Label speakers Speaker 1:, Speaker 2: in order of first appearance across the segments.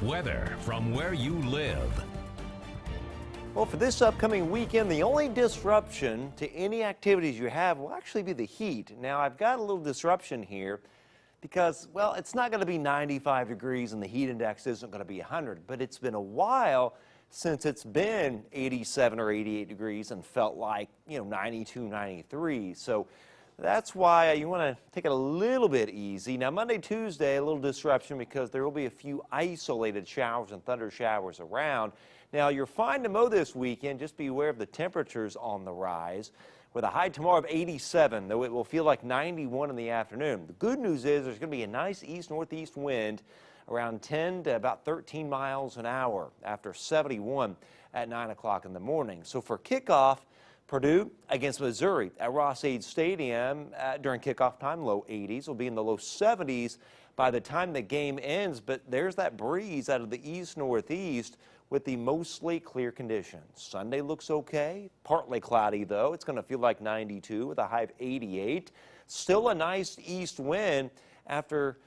Speaker 1: Weather from where you live.
Speaker 2: Well, for this upcoming weekend, the only disruption to any activities you have will actually be the heat. Now, I've got a little disruption here because, well, it's not going to be 95 degrees and the heat index isn't going to be 100, but it's been a while since it's been 87 or 88 degrees and felt like, 92, 93. So that's why you want to take it a little bit easy. Now, Monday, Tuesday, a little disruption because there will be a few isolated showers and thunder showers around. Now, you're fine to mow this weekend. Just be aware of the temperatures on the rise. With a high tomorrow of 87, though it will feel like 91 in the afternoon. The good news is there's going to be a nice east-northeast wind around 10 to about 13 miles an hour after 71 at 9 o'clock in the morning. So for kickoff, Purdue against Missouri at Ross-Ade Stadium during kickoff time, low 80s. Will be in the low 70s by the time the game ends, but there's that breeze out of the east-northeast with the mostly clear conditions. Sunday looks okay, partly cloudy though. It's going to feel like 92 with a high of 88. Still a nice east wind after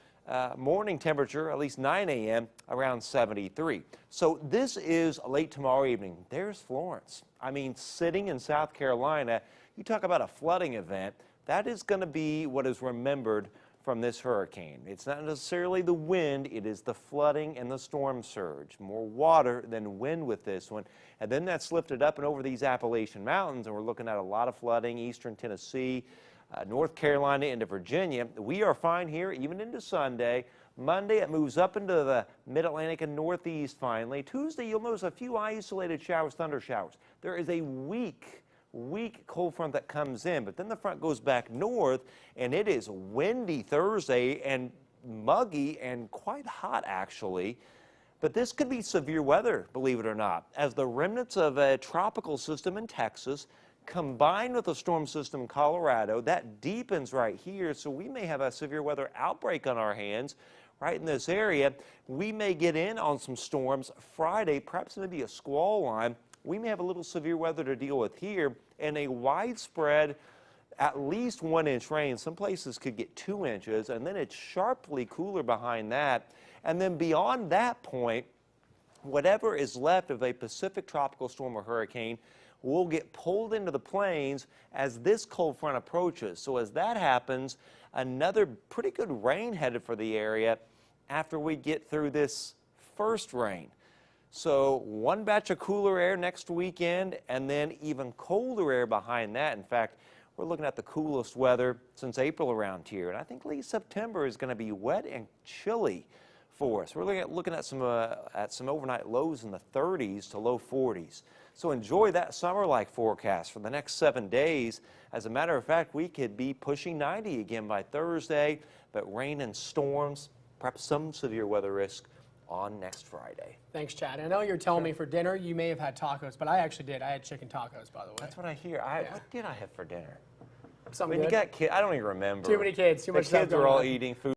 Speaker 2: morning temperature, at least 9 a.m., around 73. So this is late tomorrow evening. There's Florence. I mean, sitting in South Carolina, you talk about a flooding event. That is going to be what is remembered from this hurricane. It's not necessarily the wind, it is the flooding and the storm surge. More water than wind with this one. And then that's lifted up and over these Appalachian Mountains, and we're looking at a lot of flooding, eastern Tennessee, North Carolina into Virginia. We are fine here even into Sunday. Monday, it moves up into the mid-Atlantic and northeast finally. Tuesday, you'll notice a few isolated showers, thunder showers. There is a weak cold front that comes in, but then the front goes back north, and it is windy Thursday and muggy and quite hot actually. But this could be severe weather, believe it or not, as the remnants of a tropical system in Texas combined with a storm system in Colorado, that deepens right here, so we may have a severe weather outbreak on our hands right in this area. We may get in on some storms Friday, perhaps maybe a squall line. We may have a little severe weather to deal with here and a widespread at least 1 inch rain. Some places could get 2 inches, and then it's sharply cooler behind that. And then beyond that point, whatever is left of a Pacific tropical storm or hurricane will get pulled into the plains as this cold front approaches. So as that happens, another pretty good rain headed for the area after we get through this first rain. So one batch of cooler air next weekend and then even colder air behind that. In fact, we're looking at the coolest weather since April around here. And I think late September is going to be wet and chilly for us. We're looking at some overnight lows in the 30s to low 40s. So enjoy that summer-like forecast for the next 7 days. As a matter of fact, we could be pushing 90 again by Thursday, but rain and storms, perhaps some severe weather risk on next Friday.
Speaker 3: Thanks, Chad. I know you're telling me for dinner you may have had tacos, but I actually did. I had chicken tacos, by the way.
Speaker 2: That's what I hear. What did I have for dinner?
Speaker 3: Something
Speaker 2: When
Speaker 3: good.
Speaker 2: you got kids, I don't even remember.
Speaker 3: Too many kids, too much
Speaker 2: The
Speaker 3: stuff
Speaker 2: kids were
Speaker 3: going
Speaker 2: all
Speaker 3: on.
Speaker 2: eating food.